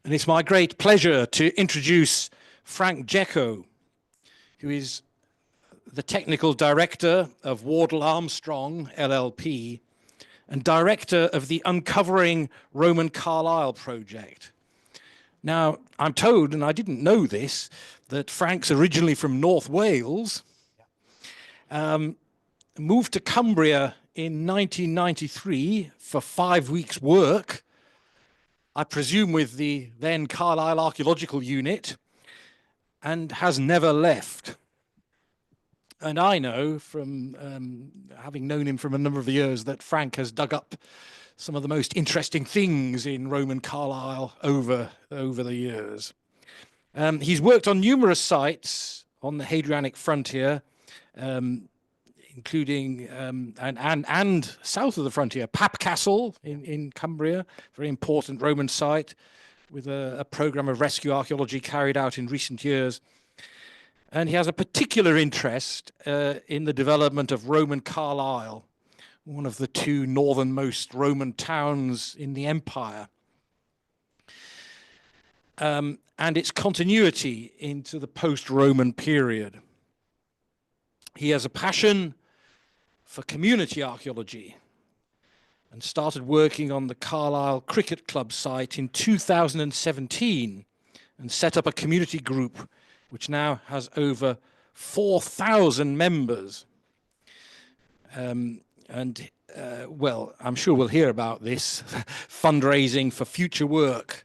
And it's my great pleasure to introduce Frank Giecco, who is the technical director of Wardle Armstrong, LLP, and director of the Uncovering Roman Carlisle project. Now, I'm told, and I didn't know this, that Frank's originally from North Wales, moved to Cumbria in 1993 for 5 weeks' work, I presume with the then Carlisle Archaeological Unit, and has never left. And I know from having known him from a number of years that Frank has dug up some of the most interesting things in Roman Carlisle over the years. He's worked on numerous sites on the Hadrianic frontier, including and south of the frontier, Pap Castle in Cumbria, very important Roman site, with a program of rescue archaeology carried out in recent years. And he has a particular interest in the development of Roman Carlisle, one of the two northernmost Roman towns in the empire, and its continuity into the post-Roman period. He has a passion for community archaeology and started working on the Carlisle Cricket Club site in 2017 and set up a community group which now has over 4,000 members. Well, I'm sure we'll hear about this fundraising for future work,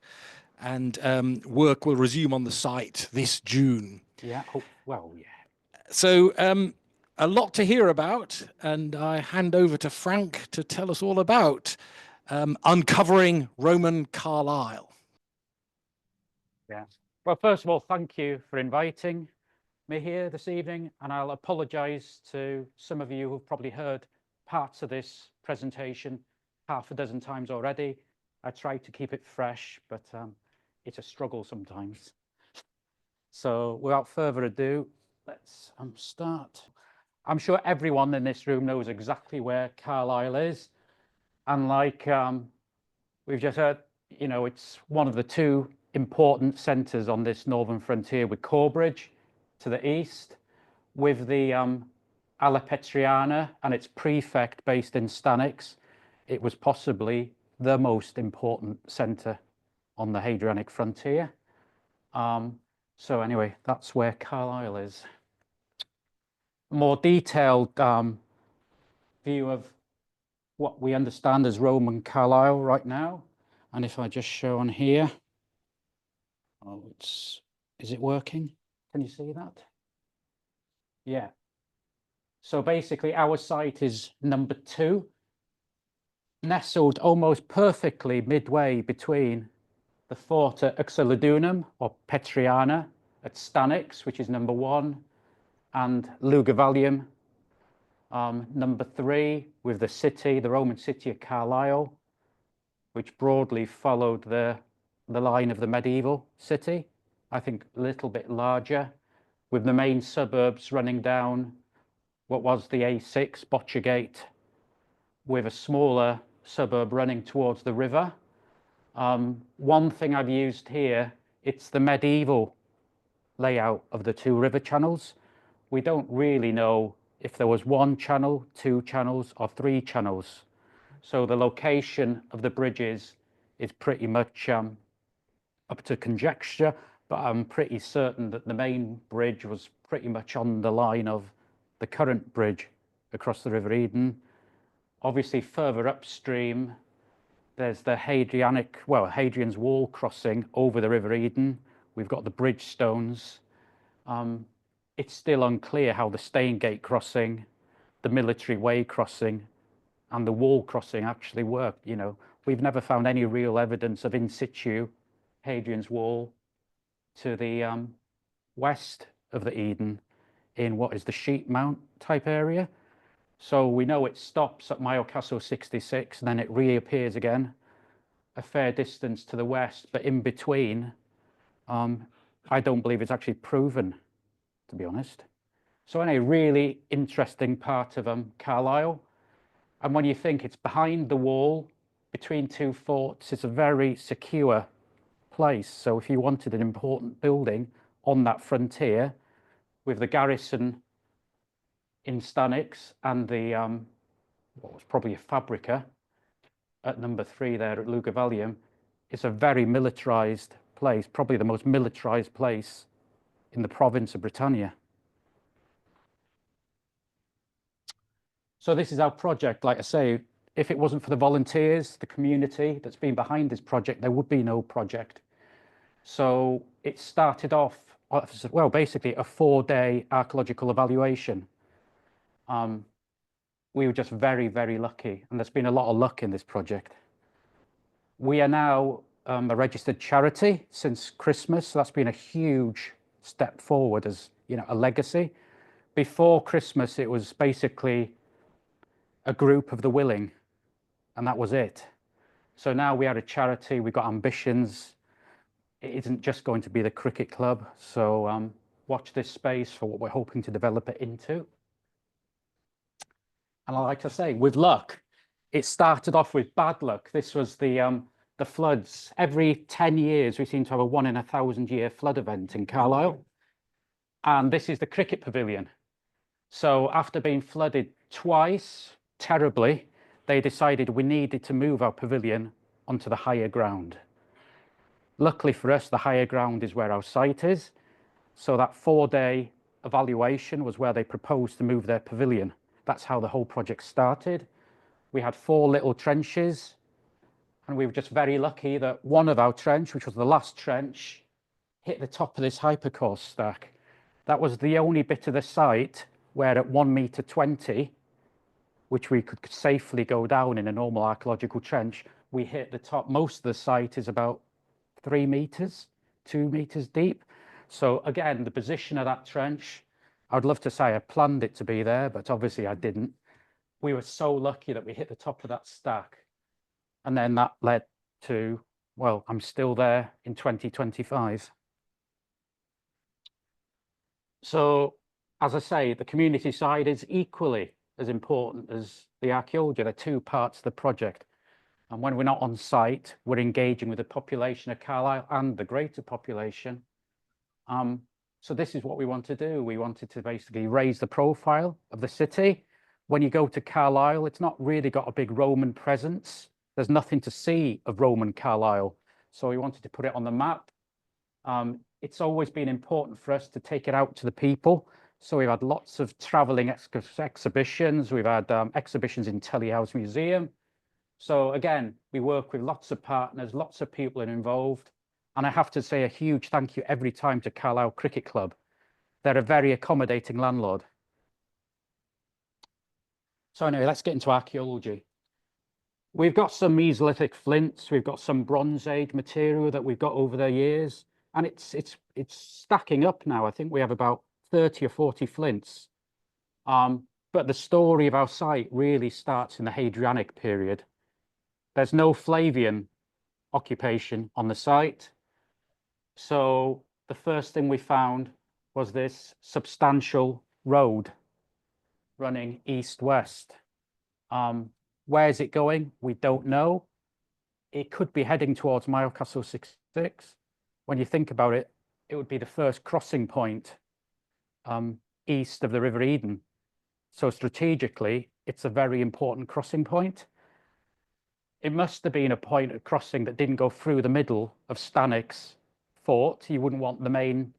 and work will resume on the site this June. Yeah, oh, well, yeah. So a lot to hear about, and I hand over to Frank to tell us all about uncovering Roman Carlisle. Yeah. Well, first of all, thank you for inviting me here this evening, and I'll apologise to some of you who've probably heard parts of this presentation half a dozen times already. I try to keep it fresh, but it's a struggle sometimes. So without further ado, let's start. I'm sure everyone in this room knows exactly where Carlisle is. And like we've just heard, you know, it's one of the two important centres on this northern frontier, with Corbridge to the east, with the Alla Petriana and its prefect based in Stanix. It was possibly the most important centre on the Hadrianic frontier. So anyway, that's where Carlisle is. A more detailed view of what we understand as Roman Carlisle right now. And if I just show on here, oh, is it working? Can you see that? Yeah. So basically our site is number 2, nestled almost perfectly midway between the Forta Uxellodunum or Petriana at Stanix, which is number 1, and Lugavallium, number 3, with the city, the Roman city of Carlisle, which broadly followed the line of the medieval city, I think a little bit larger, with the main suburbs running down what was the A6, Botchergate, with a smaller suburb running towards the river. One thing I've used here, it's the medieval layout of the 2 river channels. We don't really know if there was 1 channel, 2 channels, or 3 channels. So the location of the bridges is pretty much up to conjecture, but I'm pretty certain that the main bridge was pretty much on the line of the current bridge across the River Eden. Obviously further upstream, there's the Hadrian's Wall crossing over the River Eden. We've got the bridge stones. It's still unclear how the Staingate crossing, the Military Way crossing, and the wall crossing actually worked. You know, we've never found any real evidence of in situ Hadrian's Wall to the west of the Eden in what is the Sheep Mount type area. So we know it stops at Myocasso 66, and then it reappears again a fair distance to the west, but in between, I don't believe it's actually proven, to be honest. So a really interesting part of Carlisle. And when you think it's behind the wall, between 2 forts, it's a very secure place. So if you wanted an important building on that frontier with the garrison in Stanix and the what was probably a fabrica at number 3 there at Lugavallium, it's a very militarized place, probably the most militarized place in the province of Britannia. So this is our project. Like I say, if it wasn't for the volunteers, the community that's been behind this project, there would be no project. So it started off, well, basically a 4-day archaeological evaluation. We were just very, very lucky, and there's been a lot of luck in this project. We are now a registered charity since Christmas, so that's been a huge step forward as, you know, a legacy. Before Christmas, it was basically a group of the willing, and that was it. So now we are a charity, we've got ambitions. It isn't just going to be the cricket club, so watch this space for what we're hoping to develop it into. And I like to say, with luck, it started off with bad luck. This was the floods. Every 10 years, we seem to have a 1 in 1,000 year flood event in Carlisle. And this is the cricket pavilion. So after being flooded twice, terribly, they decided we needed to move our pavilion onto the higher ground. Luckily for us, the higher ground is where our site is. So that 4-day evaluation was where they proposed to move their pavilion. That's how the whole project started. We had 4 little trenches, and we were just very lucky that one of our trench, which was the last trench, hit the top of this hypercore stack. That was the only bit of the site where at 1.20 meters, which we could safely go down in a normal archaeological trench, we hit the top. Most of the site is about 3 meters, 2 meters deep. So again, the position of that trench, I'd love to say I planned it to be there, but obviously I didn't. We were so lucky that we hit the top of that stack. And then that led to, well, I'm still there in 2025. So, as I say, the community side is equally as important as the archaeology. They're 2 parts of the project. And when we're not on site, we're engaging with the population of Carlisle and the greater population. So this is what we want to do. We wanted to basically raise the profile of the city. When you go to Carlisle, it's not really got a big Roman presence. There's nothing to see of Roman Carlisle. So we wanted to put it on the map. It's always been important for us to take it out to the people. So we've had lots of traveling exhibitions. We've had exhibitions in Telly House Museum. So again, we work with lots of partners, lots of people involved. And I have to say a huge thank you every time to Carlisle Cricket Club. They're a very accommodating landlord. So anyway, let's get into archaeology. We've got some Mesolithic flints. We've got some Bronze Age material that we've got over the years. And it's stacking up now. I think we have about 30 or 40 flints. But the story of our site really starts in the Hadrianic period. There's no Flavian occupation on the site. So the first thing we found was this substantial road running east-west. Where is it going? We don't know. It could be heading towards Milecastle 66. When you think about it, it would be the first crossing point east of the River Eden. So strategically, it's a very important crossing point. It must have been a point of crossing that didn't go through the middle of Stanix fort. You wouldn't want the main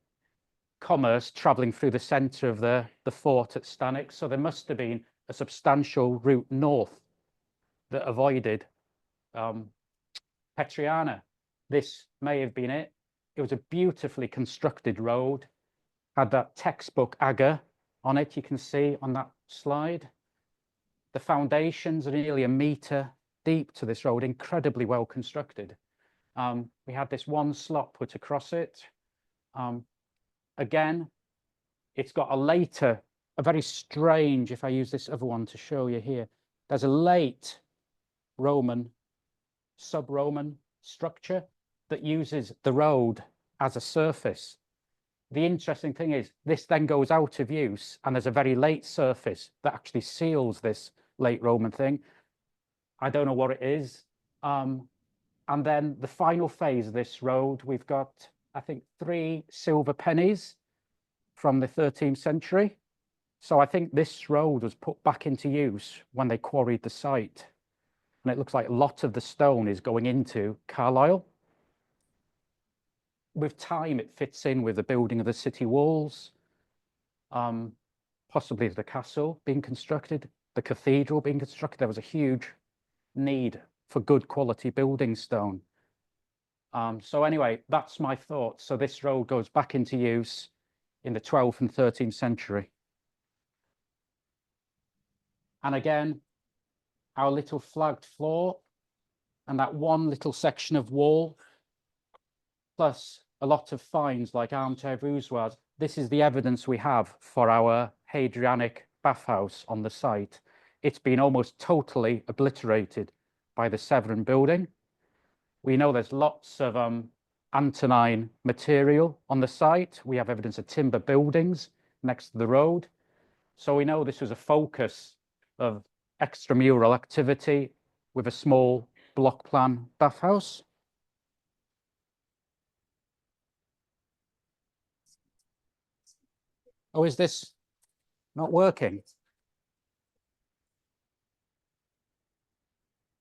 commerce traveling through the center of the fort at Stanix. So there must have been a substantial route north that avoided Petriana. This may have been it. It was a beautifully constructed road, had that textbook agger on it, you can see on that slide. The foundations are nearly 1 meter deep to this road, incredibly well constructed. We had this one slot put across it. Again, it's got a very strange, if I use this other one to show you here, there's a late Roman, sub-Roman structure that uses the road as a surface. The interesting thing is this then goes out of use and there's a very late surface that actually seals this late Roman thing. I don't know what it is. And then the final phase of this road, we've got, I think, 3 silver pennies from the 13th century. So I think this road was put back into use when they quarried the site. And it looks like a lot of the stone is going into Carlisle. With time, it fits in with the building of the city walls, possibly the castle being constructed, the cathedral being constructed. There was a huge need for good quality building stone. So anyway, that's my thoughts. So this road goes back into use in the 12th and 13th century. And again, our little flagged floor and that one little section of wall, plus a lot of finds like armchair voussoirs. This is the evidence we have for our Hadrianic bathhouse on the site. It's been almost totally obliterated by the Severan building. We know there's lots of Antonine material on the site. We have evidence of timber buildings next to the road. So we know this was a focus of extramural activity with a small block plan bathhouse. Oh, is this not working?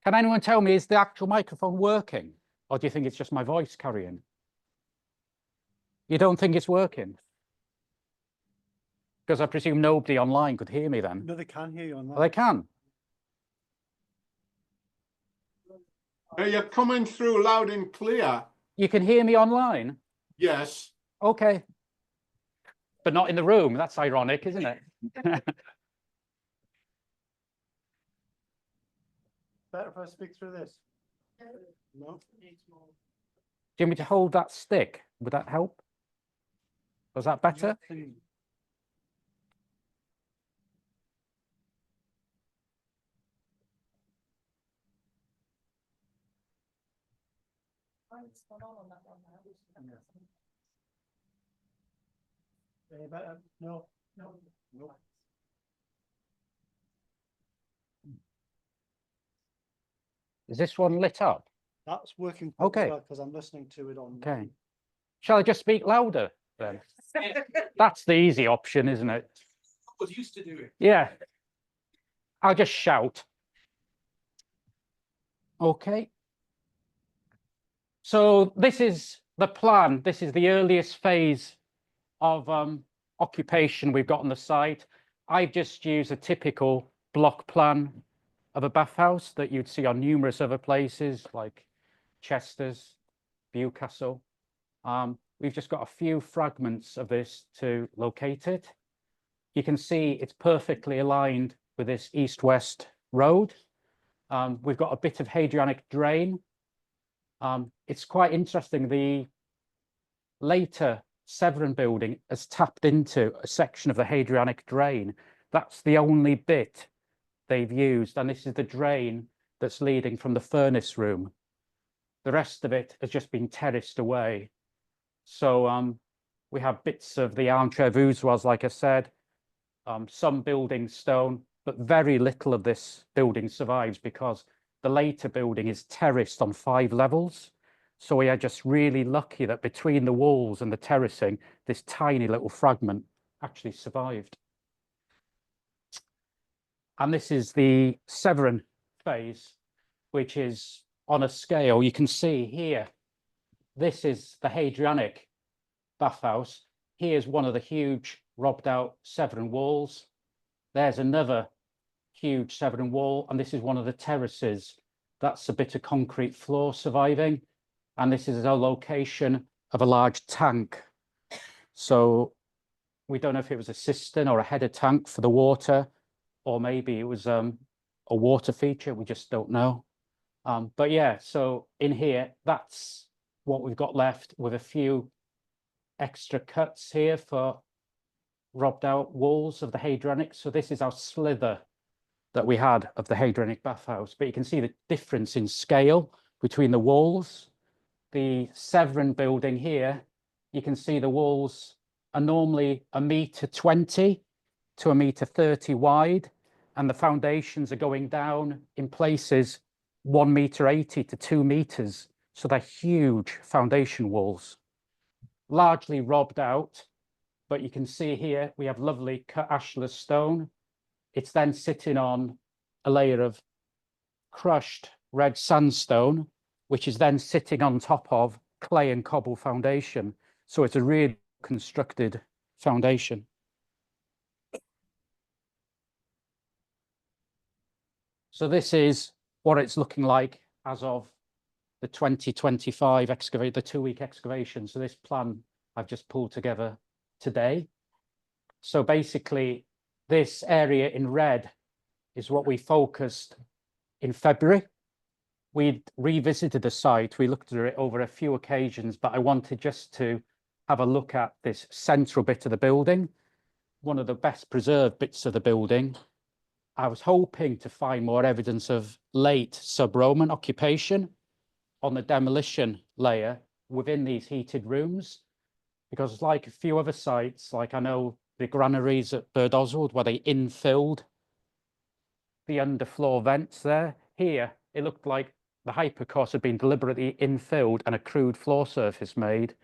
Can anyone tell me, is the actual microphone working? Or do you think it's just my voice carrying? You don't think it's working? Because I presume nobody online could hear me then. No, they can hear you online. Well, they can. You're coming through loud and clear. You can hear me online? Yes. Okay. But not in the room. That's ironic, isn't it? Better if I speak through this? No? Do you want me to hold that stick? Would that help? Was that better? No, no, no. Is this one lit up? That's working. Okay. Because I'm listening to it on. Okay. Shall I just speak louder then? That's the easy option, isn't it? I was used to do it. Yeah. I'll just shout. Okay. So this is the plan. This is the earliest phase of occupation we've got on the site. I've just used a typical block plan of a bathhouse that you'd see on numerous other places like Chester's, Bewcastle. We've just got a few fragments of this to locate it. You can see it's perfectly aligned with this east-west road. We've got a bit of Hadrianic drain. It's quite interesting. The later Severan building has tapped into a section of the Hadrianic drain. That's the only bit they've used, and this is the drain that's leading from the furnace room. The rest of it has just been terraced away. So we have bits of the armchair voussoirs, like I said, some building stone, but very little of this building survives because the later building is terraced on 5 levels. So we are just really lucky that between the walls and the terracing, this tiny little fragment actually survived. And this is the Severan phase, which is on a scale. You can see here, this is the Hadrianic bathhouse. Here's one of the huge robbed out Severan walls. There's another huge Severan wall, and this is one of the terraces. That's a bit of concrete floor surviving. And this is a location of a large tank. So we don't know if it was a cistern or a header tank for the water, or maybe it was a water feature. We just don't know. But yeah, so in here, that's what we've got left with a few extra cuts here for robbed out walls of the Hadrianic. So this is our slither that we had of the Hadrianic bathhouse. But you can see the difference in scale between the walls. The Severan building here, you can see the walls are normally 1.20 meters to 1.30 meters wide, and the foundations are going down in places 1.80 meters to 2 meters. So they're huge foundation walls, largely robbed out. But you can see here, we have lovely cut ashlar stone. It's then sitting on a layer of crushed red sandstone, which is then sitting on top of clay and cobble foundation. So it's a really constructed foundation. So this is what it's looking like as of the 2025 excavate, the 2-week excavation. So this plan I've just pulled together today. So basically this area in red is what we focused in February. We'd revisited the site. We looked at it over a few occasions, but I wanted just to have a look at this central bit of the building, one of the best preserved bits of the building. I was hoping to find more evidence of late sub-Roman occupation on the demolition layer within these heated rooms, because like a few other sites, like I know the granaries at Bird Oswald, where they infilled the underfloor vents there. Here, it looked like the hypercourse had been deliberately infilled and a crude floor surface made.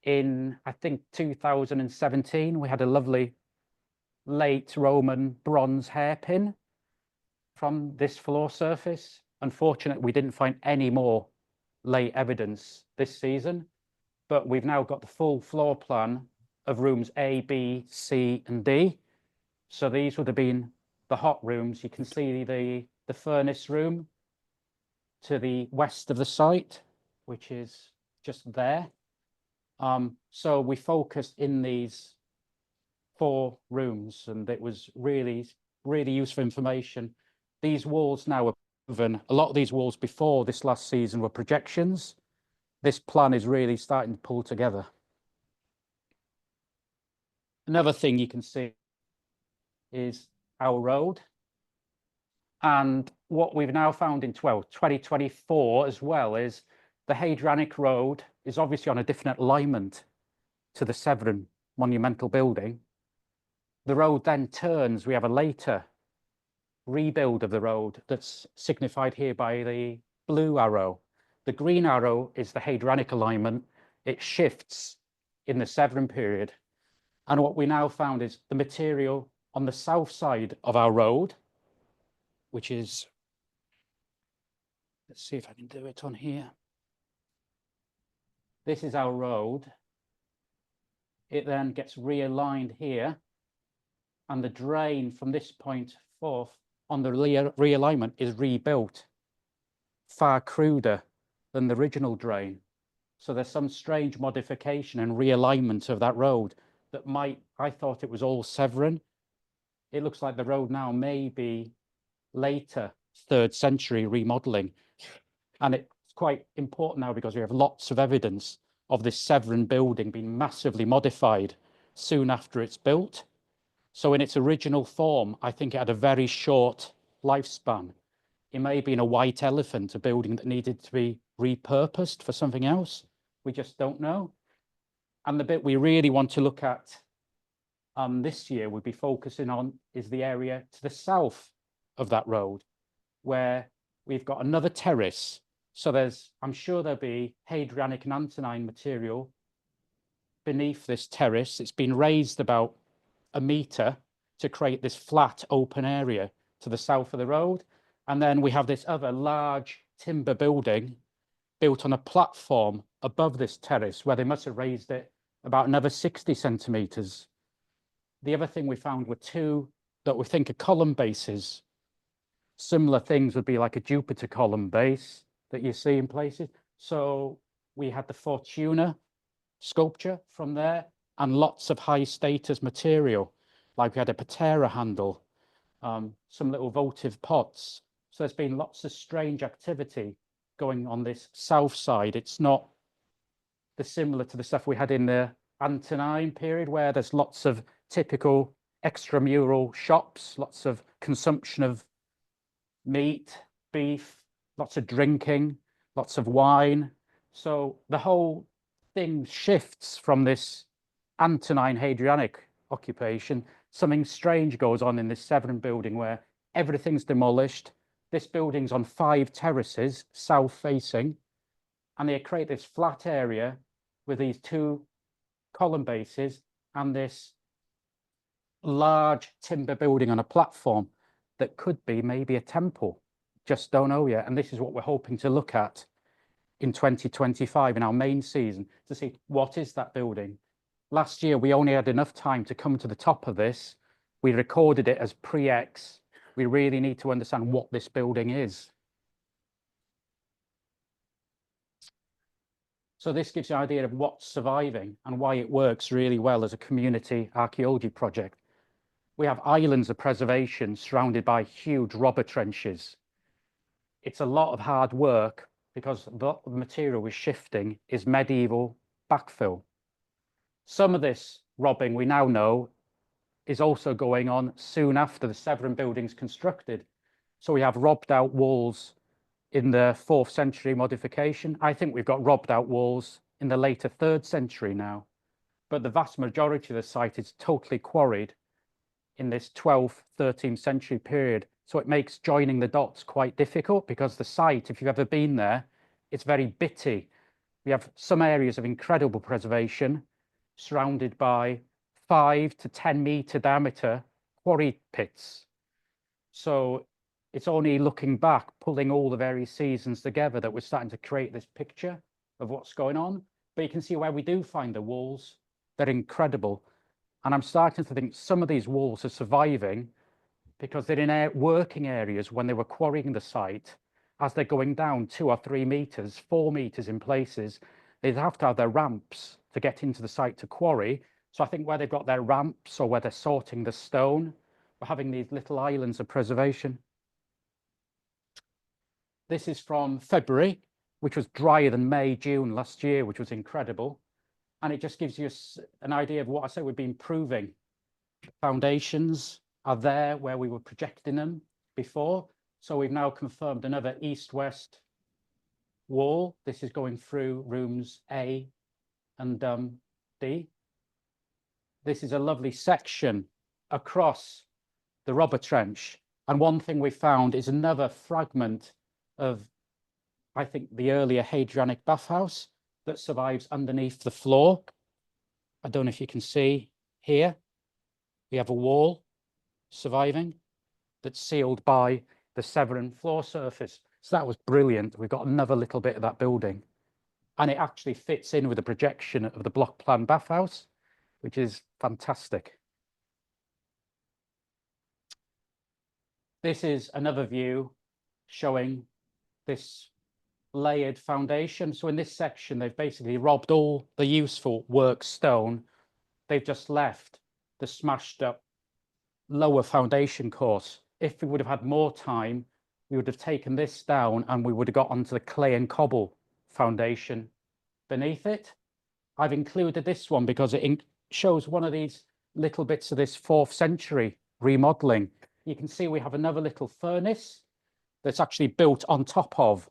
In, I think, 2017, we had a lovely late Roman bronze hairpin from this floor surface. Unfortunately, we didn't find any more late evidence this season, but we've now got the full floor plan of rooms A, B, C, and D. So these would have been the hot rooms. You can see the furnace room to the west of the site, which is just there. So we focused in these 4 rooms, and it was really, really useful information. These walls now are proven. A lot of these walls before this last season were projections. This plan is really starting to pull together. Another thing you can see is our road. And what we've now found in 2024 as well is the Hadrianic Road is obviously on a different alignment to the Severn monumental building. The road then turns. We have a later rebuild of the road that's signified here by the blue arrow. The green arrow is the Hadrianic alignment. It shifts in the Severn period. And what we now found is the material on the south side of our road, which is, let's see if I can do it on here. This is our road. It then gets realigned here, and the drain from this point forth on the realignment is rebuilt far cruder than the original drain. So there's some strange modification and realignment of that road that I thought it was all Severn. It looks like the road now may be later 3rd century remodeling. And it's quite important now because we have lots of evidence of this Severn building being massively modified soon after it's built. So in its original form, I think it had a very short lifespan. It may have been a white elephant, a building that needed to be repurposed for something else. We just don't know. And the bit we really want to look at this year, we'll be focusing on, is the area to the south of that road, where we've got another terrace. So I'm sure there'll be Hadrianic and Antonine material beneath this terrace. It's been raised about 1 meter to create this flat open area to the south of the road. And then we have this other large timber building built on a platform above this terrace, where they must have raised it about another 60 centimeters. The other thing we found were 2 that we think are column bases. Similar things would be like a Jupiter column base that you see in places. So we had the Fortuna sculpture from there, and lots of high status material, like we had a patera handle, some little votive pots. So there's been lots of strange activity going on this south side. It's not dissimilar to the stuff we had in the Antonine period, where there's lots of typical extramural shops, lots of consumption of meat, beef, lots of drinking, lots of wine. So the whole thing shifts from this Antonine Hadrianic occupation. Something strange goes on in this Severn building where everything's demolished. This building's on 5 terraces, south facing, and they create this flat area with these two column bases and this large timber building on a platform that could be maybe a temple. Just don't know yet. And this is what we're hoping to look at in 2025 in our main season, to see what is that building. Last year, we only had enough time to come to the top of this. We recorded it as pre-X. We really need to understand what this building is. So this gives you an idea of what's surviving and why it works really well as a community archaeology project. We have islands of preservation surrounded by huge robber trenches. It's a lot of hard work because the material we're shifting is medieval backfill. Some of this robbing, we now know, is also going on soon after the Severn building's constructed. So we have robbed out walls in the 4th century modification. I think we've got robbed out walls in the later 3rd century now. But the vast majority of the site is totally quarried in this 12th, 13th century period. So it makes joining the dots quite difficult because the site, if you've ever been there, it's very bitty. We have some areas of incredible preservation surrounded by 5 to 10 meter diameter quarry pits. So it's only looking back, pulling all the various seasons together, that we're starting to create this picture of what's going on. But you can see where we do find the walls, they're incredible. And I'm starting to think some of these walls are surviving because they're in working areas when they were quarrying the site. As they're going down 2 or 3 meters, 4 meters in places, they'd have to have their ramps to get into the site to quarry. So I think where they've got their ramps or where they're sorting the stone, we're having these little islands of preservation. This is from February, which was drier than May, June last year, which was incredible. And it just gives you an idea of what I said we've been proving. Foundations are there where we were projecting them before. So we've now confirmed another east-west wall. This is going through rooms A and D. This is a lovely section across the robber trench. And one thing we found is another fragment of, I think, the earlier Hadrianic bathhouse that survives underneath the floor. I don't know if you can see here. We have a wall surviving that's sealed by the Severn floor surface. So that was brilliant. We've got another little bit of that building. And it actually fits in with the projection of the block plan bathhouse, which is fantastic. This is another view showing this layered foundation. So in this section, they've basically robbed all the useful work stone. They've just left the smashed up lower foundation course. If we would have had more time, we would have taken this down and we would have got onto the clay and cobble foundation beneath it. I've included this one because it shows one of these little bits of this 4th century remodeling. You can see we have another little furnace that's actually built on top of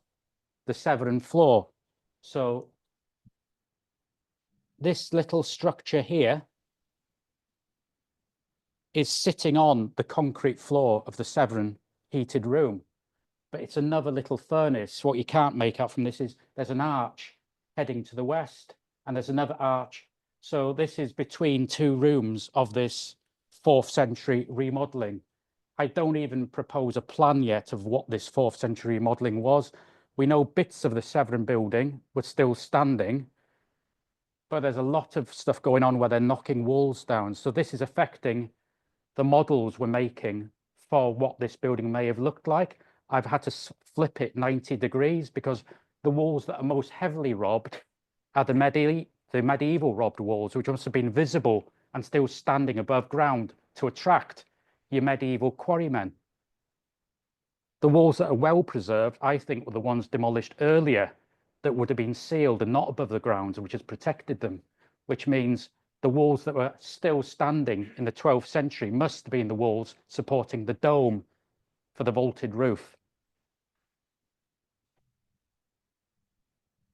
the Severn floor. So this little structure here is sitting on the concrete floor of the Severn heated room. But it's another little furnace. What you can't make out from this is there's an arch heading to the west and there's another arch. So this is between 2 rooms of this 4th century remodeling. I don't even propose a plan yet of what this 4th century remodeling was. We know bits of the Severn building were still standing, but there's a lot of stuff going on where they're knocking walls down. So this is affecting the models we're making for what this building may have looked like. I've had to flip it 90 degrees because the walls that are most heavily robbed are the medieval robbed walls, which must have been visible and still standing above ground to attract your medieval quarrymen. The walls that are well preserved, I think, were the ones demolished earlier that would have been sealed and not above the ground, which has protected them, which means the walls that were still standing in the 12th century must have been the walls supporting the dome for the vaulted roof.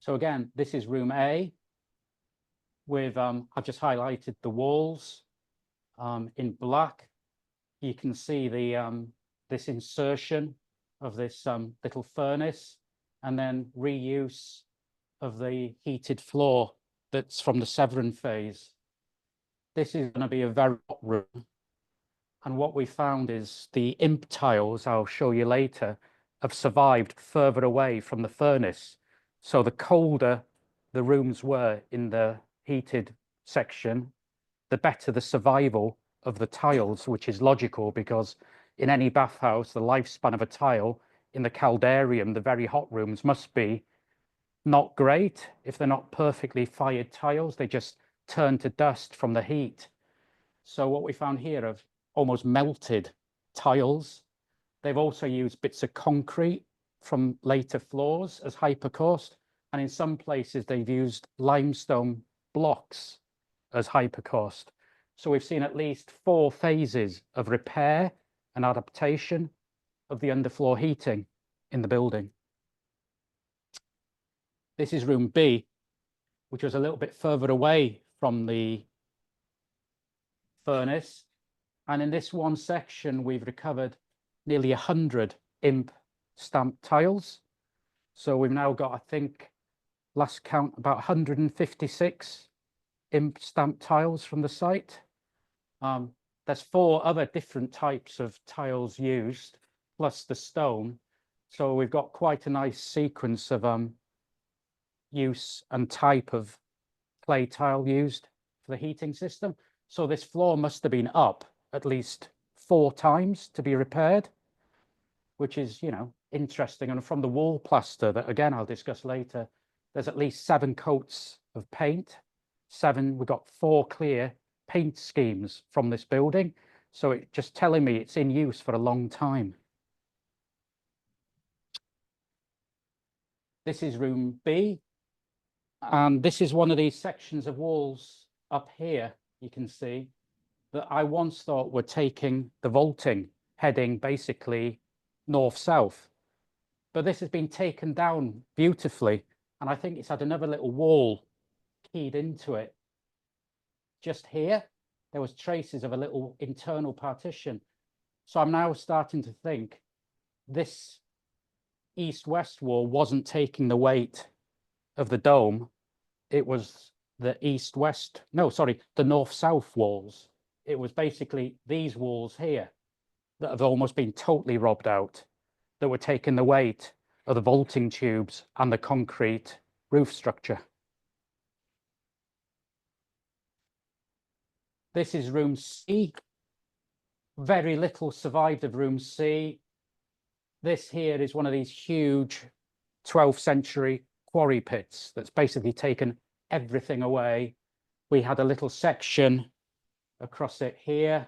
So again, this is room A with, I've just highlighted the walls in black. You can see the this insertion of this little furnace and then reuse of the heated floor that's from the Severn phase. This is going to be a very hot room. And what we found is the imp tiles, I'll show you later, have survived further away from the furnace. So the colder the rooms were in the heated section, the better the survival of the tiles, which is logical because in any bathhouse, the lifespan of a tile in the caldarium, the very hot rooms, must be not great. If they're not perfectly fired tiles, they just turn to dust from the heat. So what we found here are almost melted tiles. They've also used bits of concrete from later floors as hypercaust, and in some places they've used limestone blocks as hypercaust. So we've seen at least 4 phases of repair and adaptation of the underfloor heating in the building. This is room B, which was a little bit further away from the furnace. And in this one section, we've recovered nearly 100 imp stamped tiles. So we've now got, I think, last count, about 156 imp stamped tiles from the site. There's 4 other different types of tiles used, plus the stone. So we've got quite a nice sequence of use and type of clay tile used for the heating system. So this floor must have been up at least 4 times to be repaired, which is, you know, interesting. And from the wall plaster that, again, I'll discuss later, there's at least 7 coats of paint. We've got 4 clear paint schemes from this building. So it's just telling me it's in use for a long time. This is room B. And this is one of these sections of walls up here, you can see, that I once thought were taking the vaulting, heading basically north-south. But this has been taken down beautifully, and I think it's had another little wall keyed into it. Just here, there was traces of a little internal partition. So I'm now starting to think this east-west wall wasn't taking the weight of the dome. It was the east-west, no, sorry, the north-south walls. It was basically these walls here that have almost been totally robbed out, that were taking the weight of the vaulting tubes and the concrete roof structure. This is room C. Very little survived of room C. This here is one of these huge 12th century quarry pits that's basically taken everything away. We had a little section across it here,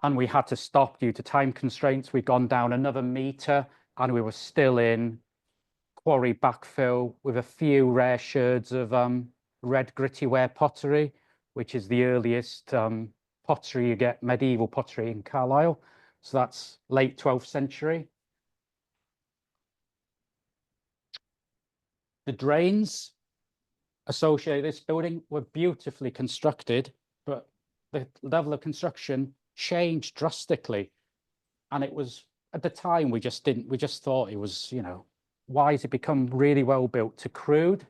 and we had to stop due to time constraints. We'd gone down another meter and we were still in quarry backfill with a few rare sherds of red gritty ware pottery, which is the earliest pottery you get, medieval pottery in Carlisle. So that's late 12th century. The drains associated with this building were beautifully constructed, but the level of construction changed drastically. And it was, at the time, we just thought it was, you know, why has it become really well built to crude?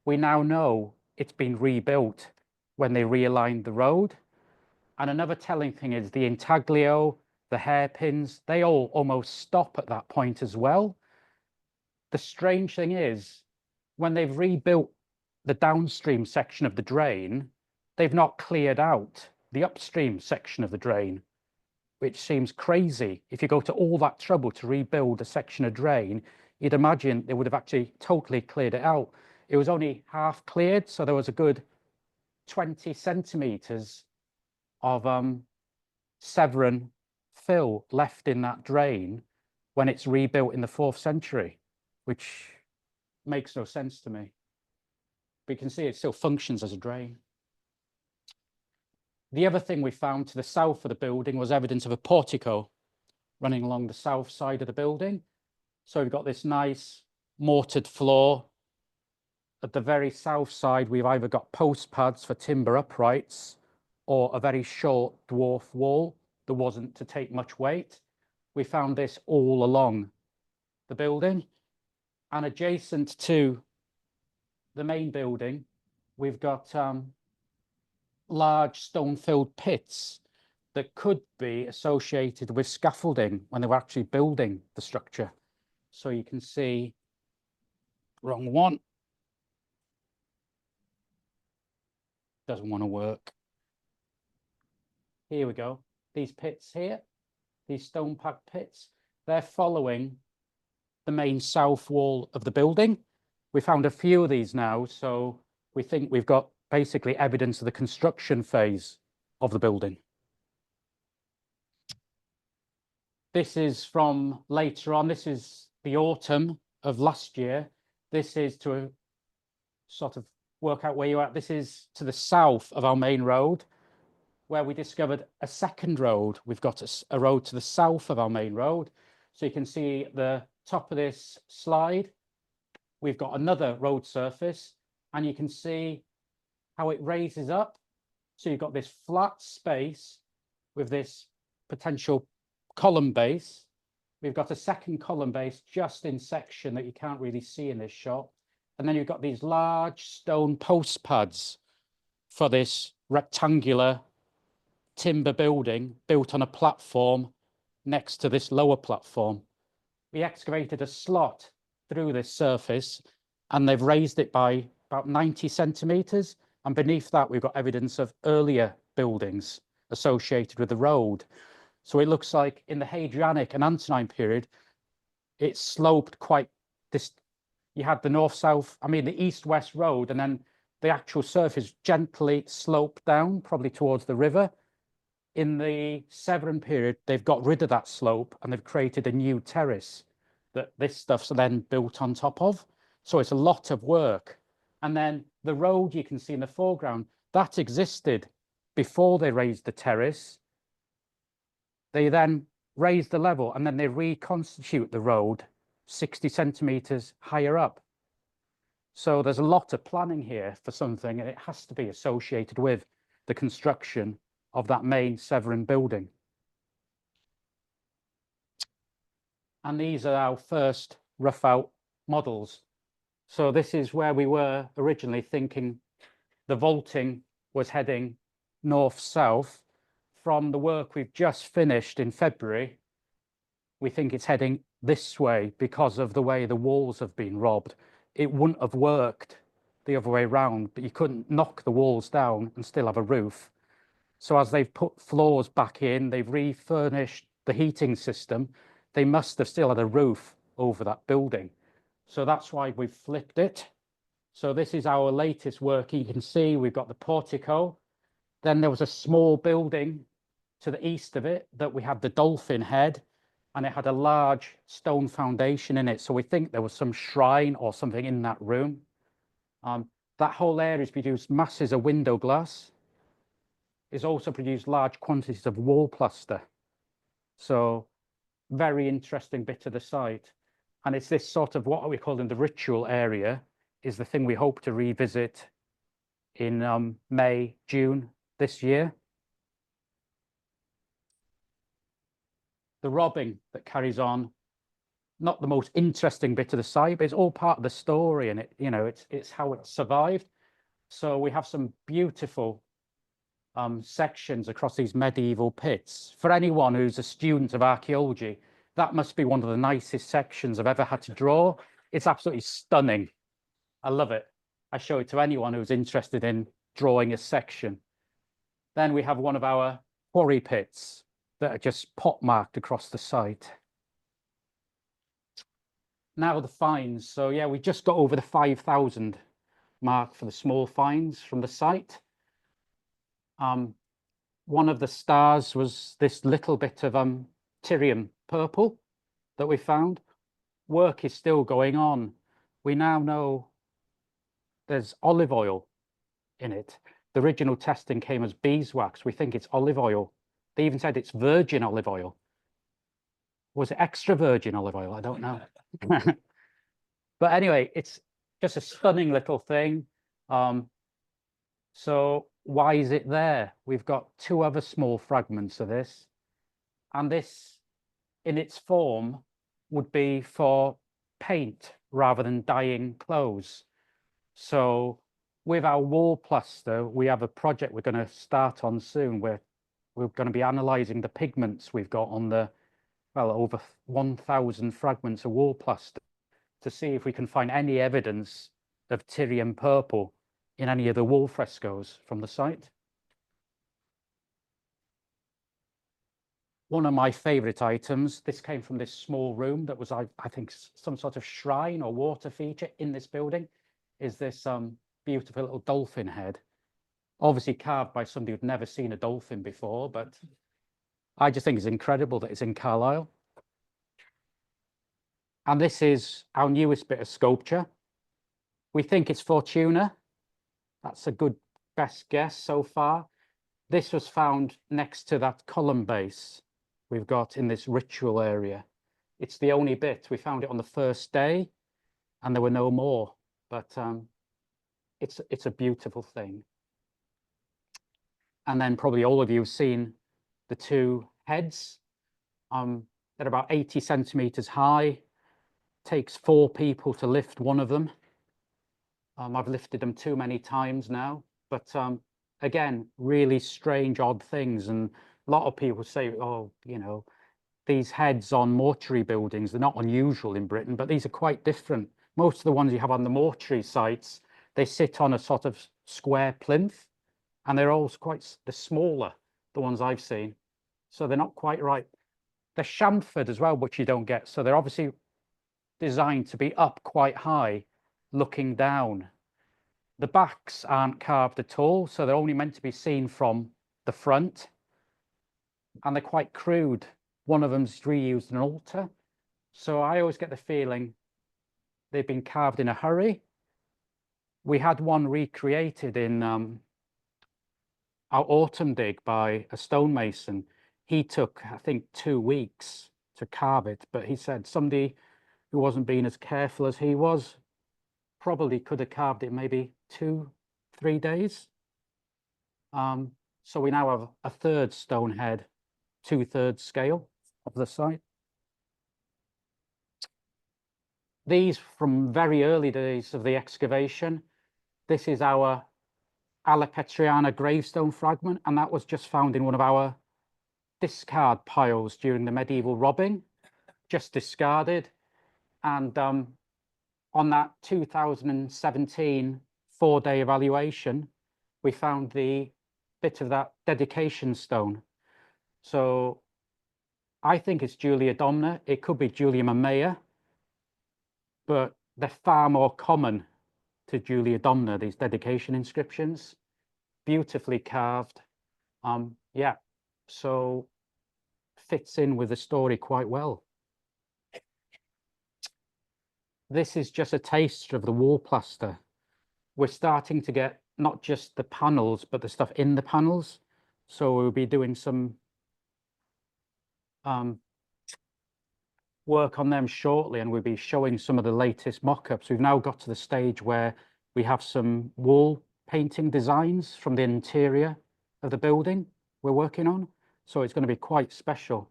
We now know it's been rebuilt when they realigned the road. And another telling thing is the intaglio, the hairpins, they all almost stop at that point as well. The strange thing is, when they've rebuilt the downstream section of the drain, they've not cleared out the upstream section of the drain, which seems crazy. If you go to all that trouble to rebuild a section of drain, you'd imagine they would have actually totally cleared it out. It was only half cleared, so there was a good 20 centimeters of Severn fill left in that drain when it's rebuilt in the 4th century, which makes no sense to me. But you can see it still functions as a drain. The other thing we found to the south of the building was evidence of a portico running along the south side of the building. So we've got this nice mortared floor. At the very south side, we've either got post pads for timber uprights or a very short dwarf wall that wasn't to take much weight. We found this all along the building, and adjacent to the main building, we've got large stone-filled pits that could be associated with scaffolding when they were actually building the structure. So you can see, wrong one. Doesn't want to work. Here we go. These pits here, these stone packed pits, they're following the main south wall of the building. We found a few of these now, so we think we've got basically evidence of the construction phase of the building. This is from later on. This is the autumn of last year. This is to sort of work out where you're at. This is to the south of our main road, where we discovered a second road. We've got a road to the south of our main road. So you can see at the top of this slide, we've got another road surface, and you can see how it raises up. So you've got this flat space with this potential column base. We've got a second column base just in section that you can't really see in this shot. And then you've got these large stone post pads for this rectangular timber building built on a platform next to this lower platform. We excavated a slot through this surface and they've raised it by about 90 centimeters. And beneath that, we've got evidence of earlier buildings associated with the road. So it looks like in the Hadrianic and Antonine period, it sloped quite this. You had the north-south, the east-west road, and then the actual surface gently sloped down, probably towards the river. In the Severan period, they've got rid of that slope and they've created a new terrace that this stuff's then built on top of. So it's a lot of work. And then the road you can see in the foreground, that existed before they raised the terrace. They then raise the level and then they reconstitute the road 60 centimeters higher up. So there's a lot of planning here for something, and it has to be associated with the construction of that main Severan building. And these are our first rough out models. So this is where we were originally thinking the vaulting was heading north-south. From the work we've just finished in February, we think it's heading this way because of the way the walls have been robbed. It wouldn't have worked the other way around, but you couldn't knock the walls down and still have a roof. So as they've put floors back in, they've refurnished the heating system, they must have still had a roof over that building. So that's why we've flipped it. So this is our latest work. You can see we've got the portico. Then there was a small building to the east of it that we had the dolphin head, and it had a large stone foundation in it. So we think there was some shrine or something in that room. That whole area has produced masses of window glass. It's also produced large quantities of wall plaster. So very interesting bit of the site. And it's this sort of what we call in the ritual area is the thing we hope to revisit in May, June this year. The robbing that carries on, not the most interesting bit of the site, but it's all part of the story, and it's how it survived. So we have some beautiful sections across these medieval pits. For anyone who's a student of archaeology, that must be one of the nicest sections I've ever had to draw. It's absolutely stunning. I love it. I show it to anyone who's interested in drawing a section. Then we have one of our quarry pits that are just pot-marked across the site. Now the finds. So yeah, we just got over the 5,000 mark for the small finds from the site. One of the stars was this little bit of Tyrian purple that we found. Work is still going on. We now know there's olive oil in it. The original testing came as beeswax. We think it's olive oil. They even said it's virgin olive oil. Was it extra virgin olive oil? I don't know. But anyway, it's just a stunning little thing. So why is it there? We've got two other small fragments of this. And this, in its form, would be for paint rather than dyeing clothes. So with our wall plaster, we have a project we're going to start on soon where we're going to be analysing the pigments we've got on the, well, over 1,000 fragments of wall plaster to see if we can find any evidence of Tyrian purple in any of the wall frescoes from the site. One of my favourite items, this came from this small room that was, I think, some sort of shrine or water feature in this building, is this beautiful little dolphin head, obviously carved by somebody who'd never seen a dolphin before, but I just think it's incredible that it's in Carlisle. And this is our newest bit of sculpture. We think it's Fortuna. That's a good best guess so far. This was found next to that column base we've got in this ritual area. It's the only bit. We found it on the first day and there were no more, but it's a beautiful thing. And then probably all of you have seen the two heads. They're about 80 centimeters high. Takes 4 people to lift one of them. I've lifted them too many times now, but again, really strange, odd things. And a lot of people say, oh, you know, these heads on mortuary buildings, they're not unusual in Britain, but these are quite different. Most of the ones you have on the mortuary sites, they sit on a sort of square plinth, and they're all they're smaller, the ones I've seen. So they're not quite right. They're chamfered as well, which you don't get. So they're obviously designed to be up quite high, looking down. The backs aren't carved at all, so they're only meant to be seen from the front. And they're quite crude. One of them's reused an altar. So I always get the feeling they've been carved in a hurry. We had one recreated in our autumn dig by a stonemason. He took, I think, 2 weeks to carve it, but he said somebody who wasn't being as careful as he was probably could have carved it maybe 2-3 days. So we now have a third stone head, 2/3 scale of the site. These from very early days of the excavation. This is our Alla Petriana gravestone fragment, and that was just found in one of our discard piles during the medieval robbing, just discarded. And on that 2017 4-day evaluation, we found the bit of that dedication stone. So I think it's Julia Domna. It could be Julia Mamea, but they're far more common to Julia Domna, these dedication inscriptions, beautifully carved. Yeah, so fits in with the story quite well. This is just a taste of the wall plaster. We're starting to get not just the panels, but the stuff in the panels. So we'll be doing some work on them shortly, and we'll be showing some of the latest mock-ups. We've now got to the stage where we have some wall painting designs from the interior of the building we're working on. So it's going to be quite special.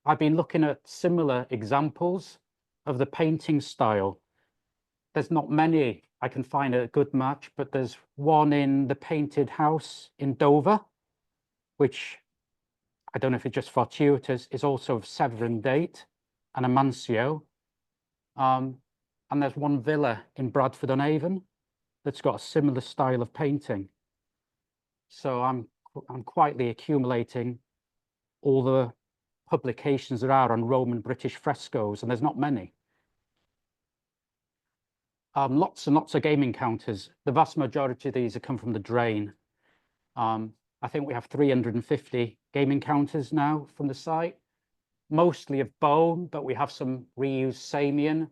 I've been looking at similar examples of the painting style. There's not many I can find a good match, but there's one in the Painted House in Dover, which I don't know if it's just fortuitous, is also of Severn date and a Mancio. And there's one villa in Bradford-on-Avon that's got a similar style of painting. So I'm quietly accumulating all the publications there are on Roman British frescoes, and there's not many. Lots and lots of gaming counters. The vast majority of these have come from the drain. I think we have 350 gaming counters now from the site, mostly of bone, but we have some reused Samian,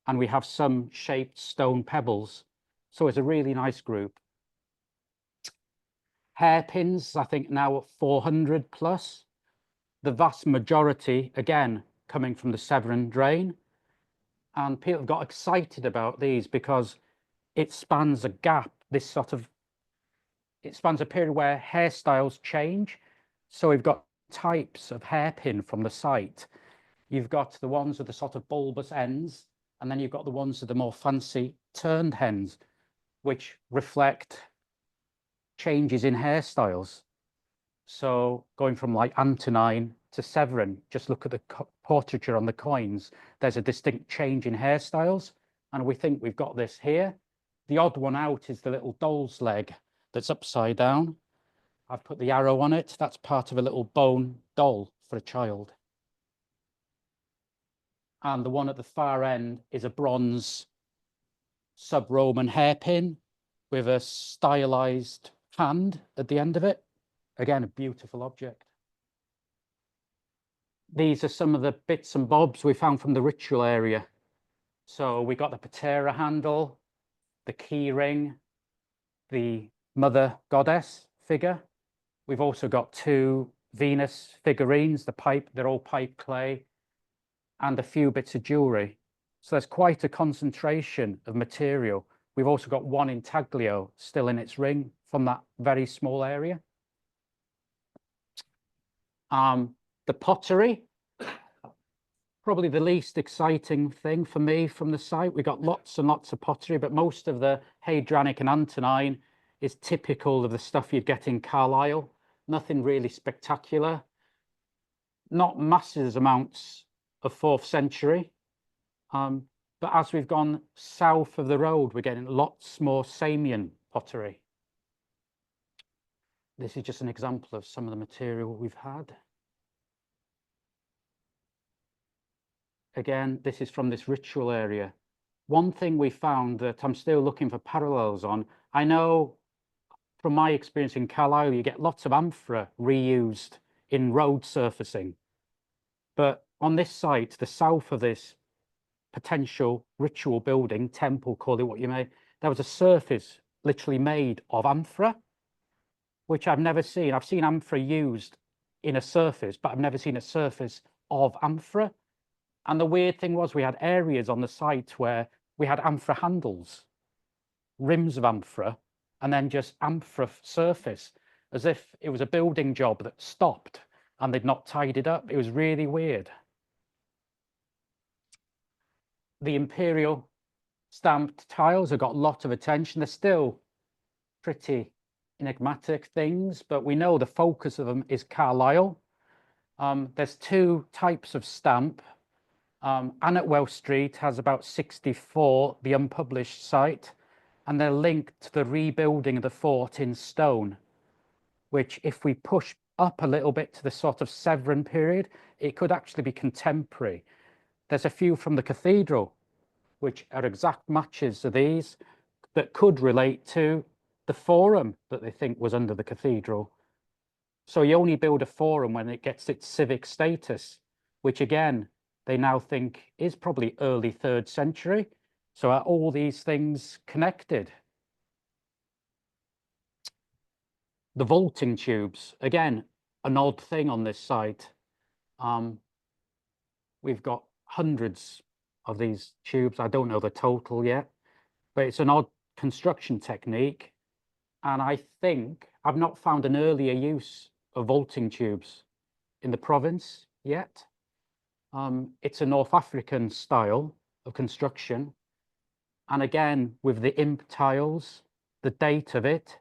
and we have some shaped stone pebbles. So it's a really nice group. Hairpins, I think now at 400 plus. The vast majority, again, coming from the Severn drain. And people got excited about these because it spans a gap, it spans a period where hairstyles change. So we've got types of hairpin from the site. You've got the ones with the sort of bulbous ends, and then you've got the ones with the more fancy turned ends. which reflect changes in hairstyles. So going from like Antonine to Severin, just look at the portraiture on the coins, there's a distinct change in hairstyles. And we think we've got this here. The odd one out is the little doll's leg that's upside down. I've put the arrow on it. That's part of a little bone doll for a child. And the one at the far end is a bronze sub-Roman hairpin with a stylized hand at the end of it. Again, a beautiful object. These are some of the bits and bobs we found from the ritual area. So we got the patera handle, the key ring, the mother goddess figure. We've also got 2 Venus figurines, they're all pipe clay, and a few bits of jewelry. So there's quite a concentration of material. We've also got 1 intaglio still in its ring from that very small area. The pottery, probably the least exciting thing for me from the site. We got lots and lots of pottery, but most of the Hadrianic and Antonine is typical of the stuff you'd get in Carlisle. Nothing really spectacular. Not massive amounts of 4th century. But as we've gone south of the road, we're getting lots more Samian pottery. This is just an example of some of the material we've had. Again, this is from this ritual area. One thing we found that I'm still looking for parallels on, I know from my experience in Carlisle, you get lots of amphora reused in road surfacing. But on this site, the south of this potential ritual building, temple, call it what you may, there was a surface literally made of amphora, which I've never seen. I've seen amphora used in a surface, but I've never seen a surface of amphora. And the weird thing was we had areas on the site where we had amphora handles, rims of amphora, and then just amphora surface, as if it was a building job that stopped and they'd not tied it up. It was really weird. The imperial stamped tiles have got a lot of attention. They're still pretty enigmatic things, but we know the focus of them is Carlisle. There's 2 types of stamp. Annetwell Street has about 64, the unpublished site, and they're linked to the rebuilding of the fort in stone, which if we push up a little bit to the sort of Severin period, it could actually be contemporary. There's a few from the cathedral, which are exact matches of these, that could relate to the forum that they think was under the cathedral. So you only build a forum when it gets its civic status, which again, they now think is probably early 3rd century. So are all these things connected? The vaulting tubes, again, an odd thing on this site. We've got hundreds of these tubes. I don't know the total yet, but it's an odd construction technique. And I think I've not found an earlier use of vaulting tubes in the province yet. It's a North African style of construction. And again, with the imp tiles, the date of it,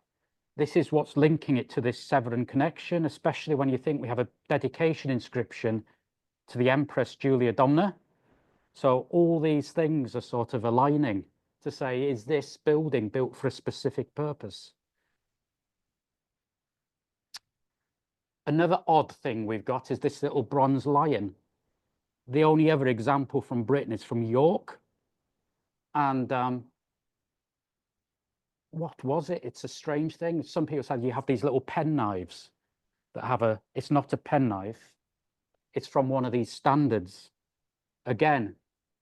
this is what's linking it to this Severin connection, especially when you think we have a dedication inscription to the Empress Julia Domna. So all these things are sort of aligning to say, is this building built for a specific purpose? Another odd thing we've got is this little bronze lion. The only other example from Britain is from York. And what was it? It's a strange thing. Some people said you have these little pen knives that have a, it's not a pen knife. It's from one of these standards. Again,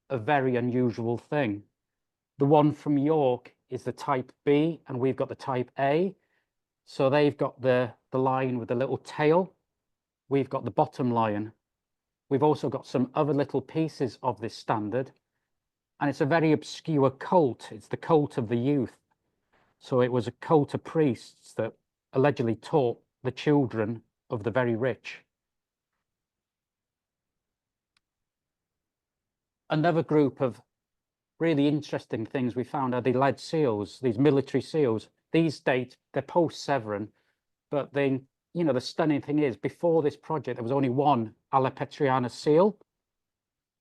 a very unusual thing. The one from York is the type B and we've got the type A. So they've got the lion with the little tail. We've got the bottom lion. We've also got some other little pieces of this standard. And it's a very obscure cult. It's the cult of the youth. So it was a cult of priests that allegedly taught the children of the very rich. Another group of really interesting things we found are the lead seals, these military seals. These date, they're post-Severn, but they, you know, the stunning thing is, before this project, there was only one Alla Petriana seal.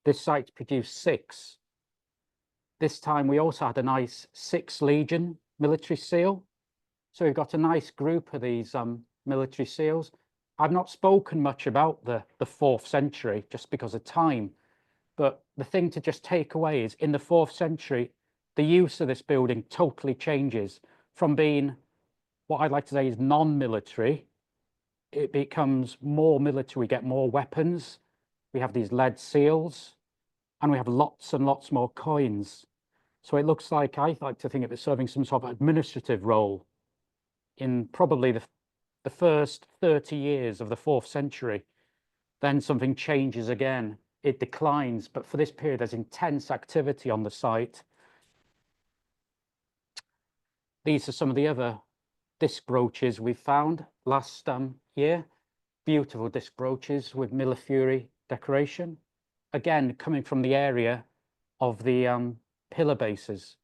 This site produced 6. This time we also had a nice 6 Legion military seal. So we've got a nice group of these military seals. I've not spoken much about the 4th century just because of time. But the thing to just take away is in the 4th century, the use of this building totally changes from being what I'd like to say is non-military. It becomes more military. We get more weapons. We have these lead seals and we have lots and lots more coins. So it looks like, I like to think of it serving some sort of administrative role in probably the first 30 years of the 4th century. Then something changes again. It declines, but for this period, there's intense activity on the site. These are some of the other disc brooches we found last year. Beautiful disc brooches with Millefiori decoration. Again, coming from the area of the pillar bases.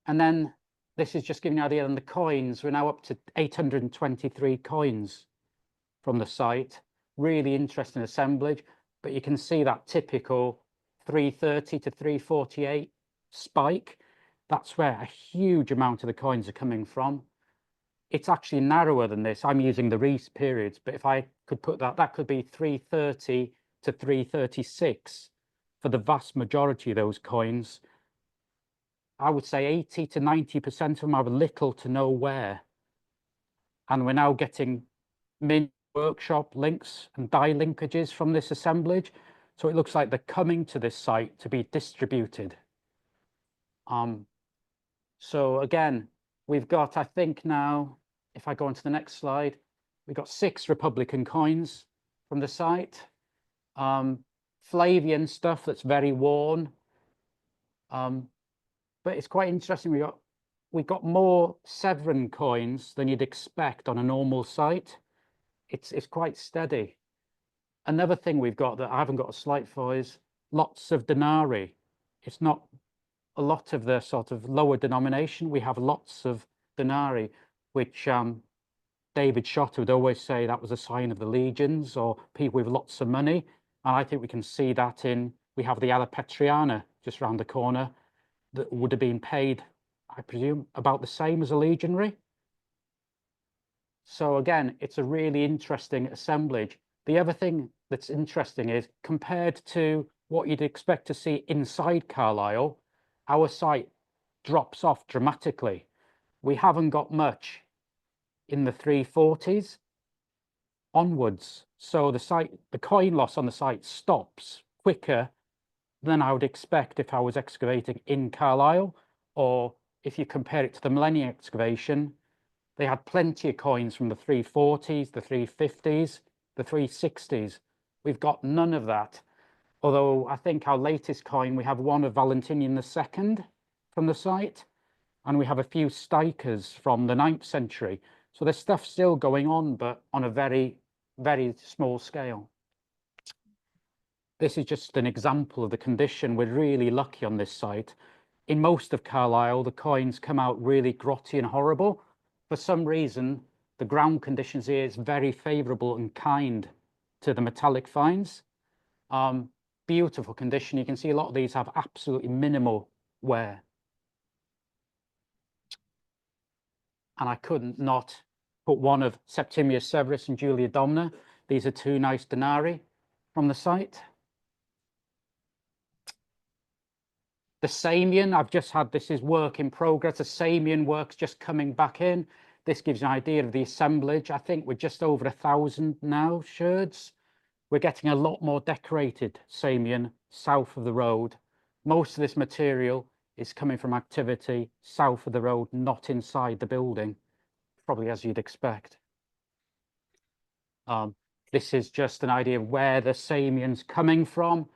And then this is just giving you an idea on the coins. We're now up to 823 coins from the site. Really interesting assemblage, but you can see that typical 330 to 348 spike. That's where a huge amount of the coins are coming from. It's actually narrower than this. I'm using the Reese periods, but if I could put that, that could be 330 to 336 for the vast majority of those coins. I would say 80 to 90% of them have little to no wear. And we're now getting min workshop links and die linkages from this assemblage. So it looks like they're coming to this site to be distributed. So again, we've got, I think now, if I go on to the next slide, we've got 6 Republican coins from the site. Flavian stuff that's very worn. But it's quite interesting. We got more Severn coins than you'd expect on a normal site. It's quite steady. Another thing we've got that I haven't got a slide for is lots of denarii. It's not a lot of the sort of lower denomination. We have lots of denarii, which David Schotter would always say that was a sign of the legions or people with lots of money. And I think we can see that we have the Alla Petriana just around the corner that would have been paid, I presume, about the same as a legionary. So again, it's a really interesting assemblage. The other thing that's interesting is compared to what you'd expect to see inside Carlisle, our site drops off dramatically. We haven't got much in the 340s onwards. So the coin loss on the site stops quicker than I would expect if I was excavating in Carlisle, or if you compare it to the Millennium excavation, they had plenty of coins from the 340s, the 350s, the 360s. We've got none of that. Although I think our latest coin, we have one of Valentinian II from the site, and we have a few stikers from the 9th century. So there's stuff still going on, but on a very, very small scale. This is just an example of the condition. We're really lucky on this site. In most of Carlisle, the coins come out really grotty and horrible. For some reason, the ground conditions here is very favourable and kind to the metallic finds. Beautiful condition. You can see a lot of these have absolutely minimal wear. And I couldn't not put one of Septimius Severus and Julia Domna. These are 2 nice denarii from the site. The Samian, I've just had, this is work in progress. The Samian work's just coming back in. This gives you an idea of the assemblage. I think we're just over 1,000 now, sherds. We're getting a lot more decorated Samian south of the road. Most of this material is coming from activity south of the road, not inside the building, probably as you'd expect. This is just an idea of where the Samian's coming from.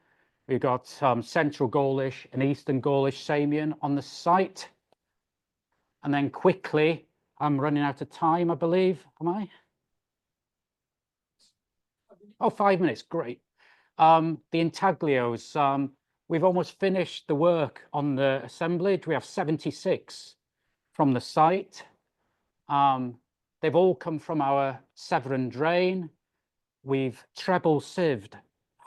We've got Central Gaulish and Eastern Gaulish Samian on the site. And then quickly, I'm running out of time, I believe. Am I? Oh, 5 minutes, great. The intaglios, We've almost finished the work on the assemblage. We have 76 from the site. They've all come from our Severn drain. We've treble sieved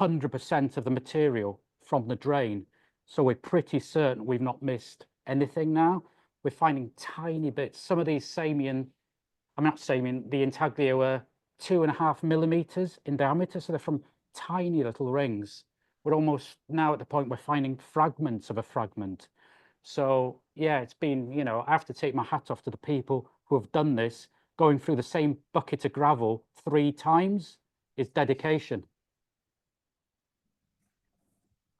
100% of the material from the drain. So we're pretty certain we've not missed anything now. We're finding tiny bits. Some of these Samian, I'm not Samian, the intaglio are 2.5 millimeters in diameter. So they're from tiny little rings. We're almost now at the point we're finding fragments of a fragment. So yeah, it's been, you know, I have to take my hat off to the people who have done this. Going through the same bucket of gravel 3 times is dedication.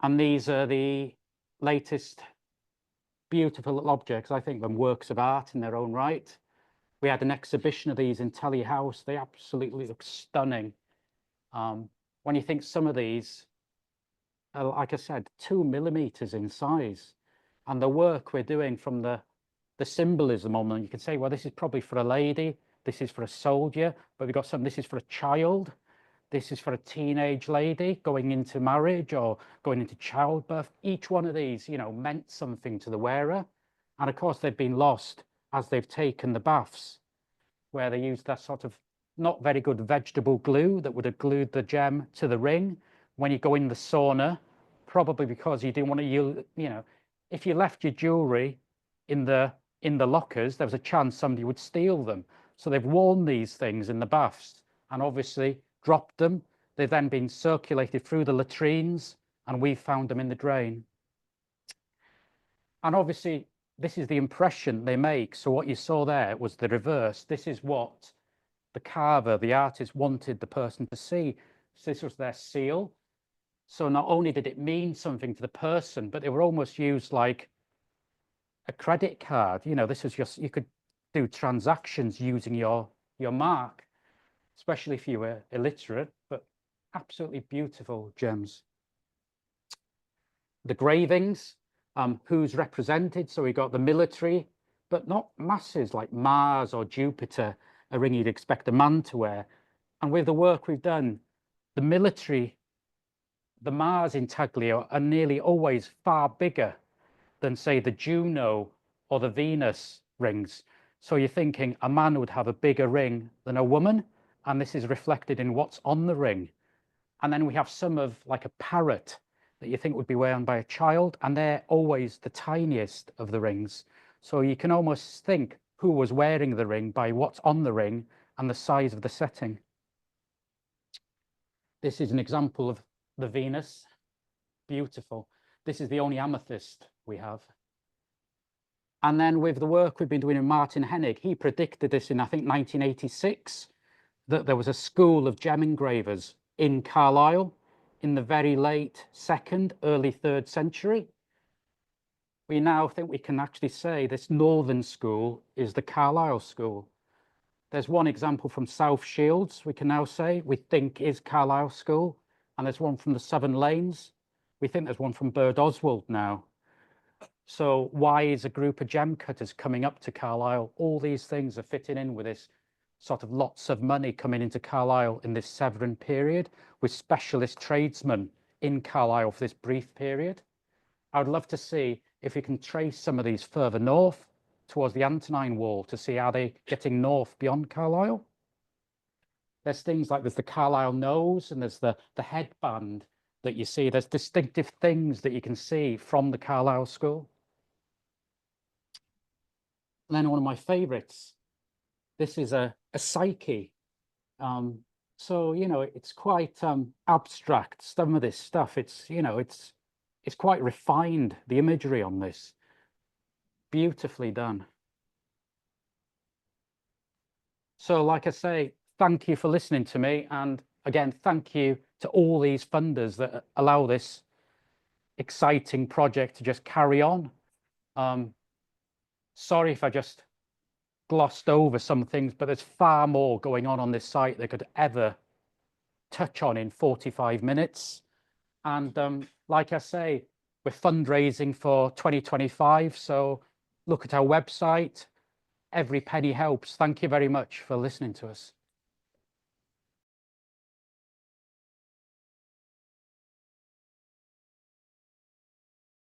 And these are the latest beautiful little objects. I think them works of art in their own right. We had an exhibition of these in Telly House. They absolutely look stunning. When you think some of these, like I said, 2 millimeters in size, and the work we're doing from the symbolism on them, you can say, well, this is probably for a lady, this is for a soldier, but we've got some, this is for a child, this is for a teenage lady going into marriage or going into childbirth. Each one of these, you know, meant something to the wearer. And of course, they've been lost as they've taken the baths, where they used that sort of not very good vegetable glue that would have glued the gem to the ring. When you go in the sauna, probably because you didn't want to, you know, if you left your jewelry in the lockers, there was a chance somebody would steal them. So they've worn these things in the baths and obviously dropped them. They've then been circulated through the latrines and we found them in the drain. And obviously this is the impression they make. So what you saw there was the reverse. This is what the carver, the artist, wanted the person to see. So this was their seal. So not only did it mean something to the person, but they were almost used like a credit card. You know, this is just, you could do transactions using your mark, especially if you were illiterate, but absolutely beautiful gems. The gravings, who's represented. So we got the military, but not masses like Mars or Jupiter, a ring you'd expect a man to wear. And with the work we've done, the military, the Mars intaglio are nearly always far bigger than, say, the Juno or the Venus rings. So you're thinking a man would have a bigger ring than a woman, and this is reflected in what's on the ring. And then we have some of like a parrot that you think would be worn by a child, and they're always the tiniest of the rings. So you can almost think who was wearing the ring by what's on the ring and the size of the setting. This is an example of the Venus. Beautiful. This is the only amethyst we have. And then with the work we've been doing in Martin Hennig, he predicted this in, I think, 1986, that there was a school of gem engravers in Carlisle in the very late 2nd, early 3rd century. We now think we can actually say this northern school is the Carlisle school. There's one example from South Shields, we can now say, we think is Carlisle school. And there's one from the Southern Lanes. We think there's one from Bird Oswald now. So why is a group of gem cutters coming up to Carlisle? All these things are fitting in with this sort of lots of money coming into Carlisle in this Severn period, with specialist tradesmen in Carlisle for this brief period. I would love to see if we can trace some of these further north towards the Antonine Wall to see how they're getting north beyond Carlisle. There's things like there's the Carlisle nose and there's the headband that you see. There's distinctive things that you can see from the Carlisle school. And then one of my favorites, this is a psyche. So, you know, it's quite abstract, some of this stuff. It's, you know, it's quite refined, the imagery on this. Beautifully done. So, like I say, thank you for listening to me. And again, thank you to all these funders that allow this exciting project to just carry on. Sorry if I just glossed over some things, but there's far more going on this site that could ever touch on in 45 minutes. And like I say, we're fundraising for 2025. So look at our website. Every penny helps. Thank you very much for listening to us.